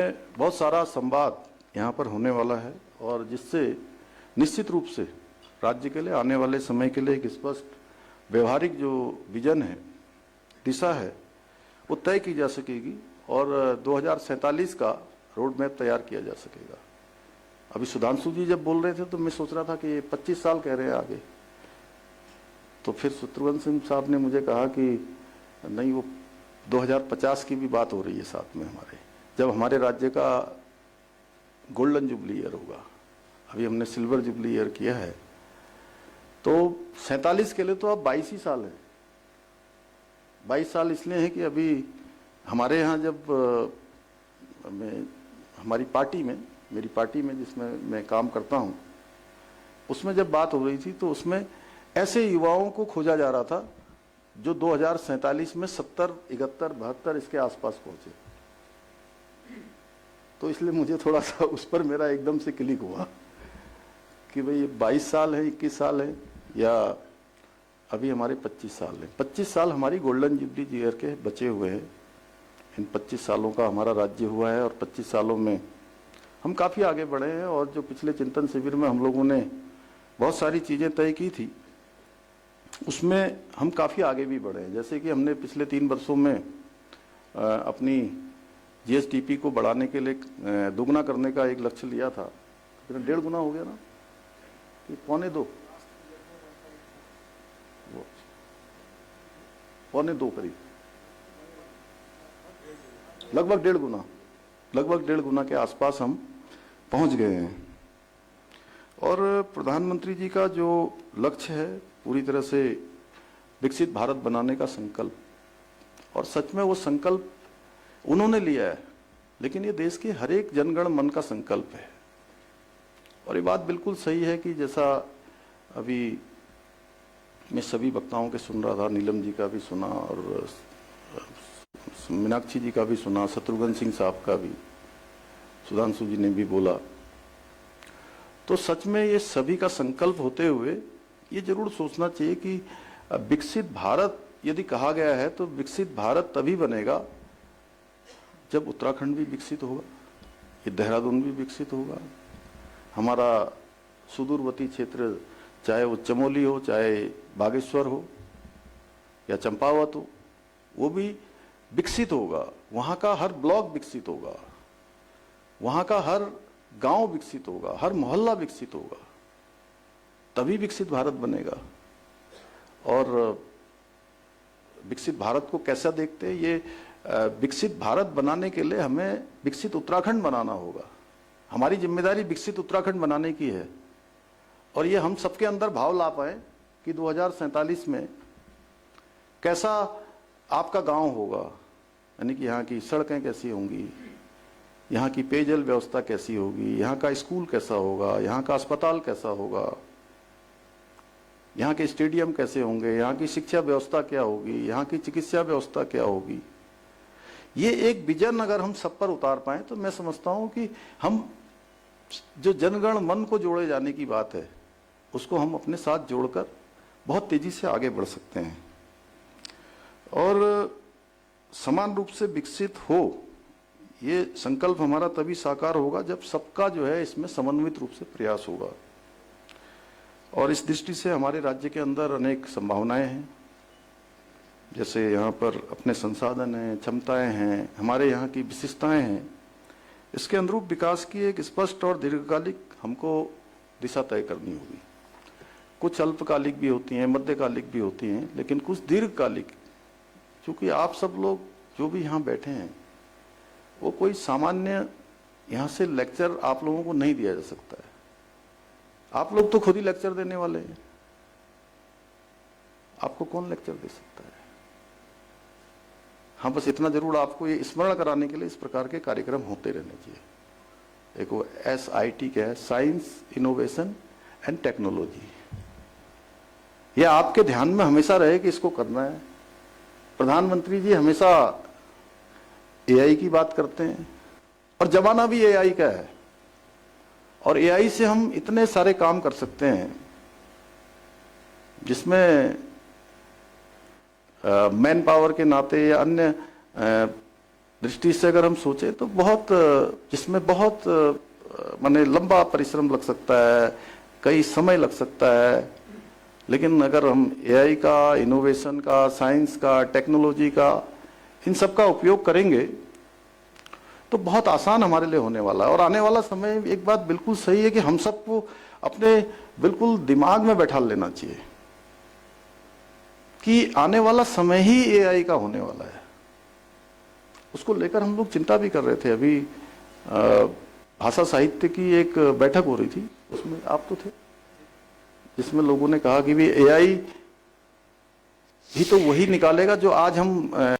बहुत सारा संवाद यहाँ पर होने वाला है और जिससे निश्चित रूप से राज्य के लिए आने वाले समय के लिए एक स्पष्ट व्यवहारिक जो विजन है, दिशा है, वो तय की जा सकेगी और 2047 का रोड मैप तैयार किया जा सकेगा। अभी सुधांशु जी जब बोल रहे थे तो मैं सोच रहा था कि ये 25 साल कह रहे हैं आगे, तो फिर शत्रुघ्न सिंह साहब ने मुझे कहा कि नहीं, वो 2050 की भी बात हो रही है साथ में हमारे, जब हमारे राज्य का गोल्डन जुबली ईयर होगा। अभी हमने सिल्वर जुबली ईयर किया है, तो 47 के लिए तो अब 22 ही साल है। 22 साल इसलिए है कि अभी हमारे यहाँ जब हमारी पार्टी में, मेरी पार्टी में जिसमें मैं काम करता हूँ, उसमें जब बात हो रही थी तो उसमें ऐसे युवाओं को खोजा जा रहा था जो 2047 में 70, 71, 72 इसके आसपास पहुंचे। तो इसलिए मुझे थोड़ा सा उस पर मेरा एकदम से क्लिक हुआ कि भाई ये 22 साल है, 21 साल है, या अभी हमारे 25 साल है। 25 साल हमारी गोल्डन जुबली ईयर के बचे हुए हैं। इन 25 सालों का हमारा राज्य हुआ है और 25 सालों में हम काफ़ी आगे बढ़े हैं। और जो पिछले चिंतन शिविर में हम लोगों ने बहुत सारी चीज़ें तय की थी, उसमें हम काफ़ी आगे भी बढ़े हैं। जैसे कि हमने पिछले 3 वर्षों में अपनी जीएसडीपी को बढ़ाने के लिए दुगना करने का एक लक्ष्य लिया था। 1.5 गुना हो गया ना, कि 1.25, 1.25 करीब, लगभग 1.5 गुना के आसपास हम पहुंच गए हैं। और प्रधानमंत्री जी का जो लक्ष्य है, पूरी तरह से विकसित भारत बनाने का संकल्प, और सच में वो संकल्प उन्होंने लिया है, लेकिन ये देश के हर एक जनगण मन का संकल्प है। और ये बात बिल्कुल सही है कि जैसा अभी मैं सभी वक्ताओं के सुन रहा था, नीलम जी का भी सुना और मीनाक्षी जी का भी सुना, शत्रुघ्न सिंह साहब का भी, सुधांशु जी ने भी बोला, तो सच में ये सभी का संकल्प होते हुए ये जरूर सोचना चाहिए कि विकसित भारत यदि कहा गया है तो विकसित भारत तभी बनेगा जब उत्तराखंड भी विकसित होगा, ये देहरादून भी विकसित होगा, हमारा सुदूरवर्ती क्षेत्र, चाहे वो चमोली हो, चाहे बागेश्वर हो या चंपावत हो, वो भी विकसित होगा। वहाँ का हर ब्लॉक विकसित होगा, वहाँ का हर गांव विकसित होगा, हर मोहल्ला विकसित होगा, तभी विकसित भारत बनेगा। और विकसित भारत को कैसा देखते हैं, ये विकसित भारत बनाने के लिए हमें विकसित उत्तराखंड बनाना होगा। हमारी जिम्मेदारी विकसित उत्तराखंड बनाने की है। और ये हम सबके अंदर भाव ला पाए कि 2047 में कैसा आपका गांव होगा, यानी कि यहाँ की सड़कें कैसी होंगी, यहाँ की पेयजल व्यवस्था कैसी होगी, यहाँ का स्कूल कैसा होगा, यहाँ का अस्पताल कैसा होगा, यहाँ के स्टेडियम कैसे होंगे, यहाँ की शिक्षा व्यवस्था क्या होगी, यहाँ की चिकित्सा व्यवस्था क्या होगी। ये एक विजन अगर हम सब पर उतार पाए तो मैं समझता हूँ कि हम जो जनगण मन को जोड़े जाने की बात है, उसको हम अपने साथ जोड़कर बहुत तेजी से आगे बढ़ सकते हैं। और समान रूप से विकसित हो, ये संकल्प हमारा तभी साकार होगा जब सबका जो है इसमें समन्वित रूप से प्रयास होगा। और इस दृष्टि से हमारे राज्य के अंदर अनेक संभावनाएं हैं। जैसे यहाँ पर अपने संसाधन हैं, क्षमताएं हैं, हमारे यहाँ की विशेषताएं हैं। इसके अनुरूप विकास की एक स्पष्ट और दीर्घकालिक हमको दिशा तय करनी होगी। कुछ अल्पकालिक भी होती हैं, मध्यकालिक भी होती हैं, लेकिन कुछ दीर्घकालिक। क्योंकि आप सब लोग जो भी यहाँ बैठे हैं, वो कोई सामान्य यहाँ से लेक्चर आप लोगों को नहीं दिया जा सकता है। आप लोग तो खुद ही लेक्चर देने वाले हैं, आपको कौन लेक्चर दे सकता है। हाँ, बस इतना जरूर आपको ये स्मरण कराने के लिए इस प्रकार के कार्यक्रम होते रहने चाहिए। एक वो SIT क्या है, साइंस, इनोवेशन एंड टेक्नोलॉजी, ये आपके ध्यान में हमेशा रहे कि इसको करना है। प्रधानमंत्री जी हमेशा AI की बात करते हैं और जमाना भी AI का है, और AI से हम इतने सारे काम कर सकते हैं जिसमें मैन पावर के नाते या अन्य दृष्टि से अगर हम सोचे तो बहुत जिसमें बहुत माने लंबा परिश्रम लग सकता है, कई समय लग सकता है, लेकिन अगर हम एआई का, इनोवेशन का, साइंस का, टेक्नोलॉजी का, इन सब का उपयोग करेंगे तो बहुत आसान हमारे लिए होने वाला है। और आने वाला समय, एक बात बिल्कुल सही है कि हम सबको अपने बिल्कुल दिमाग में बैठा लेना चाहिए कि आने वाला समय ही एआई का होने वाला है। उसको लेकर हम लोग चिंता भी कर रहे थे। अभी भाषा साहित्य की एक बैठक हो रही थी, उसमें आप तो थे, जिसमें लोगों ने कहा कि भी एआई भी तो वही निकालेगा जो आज हम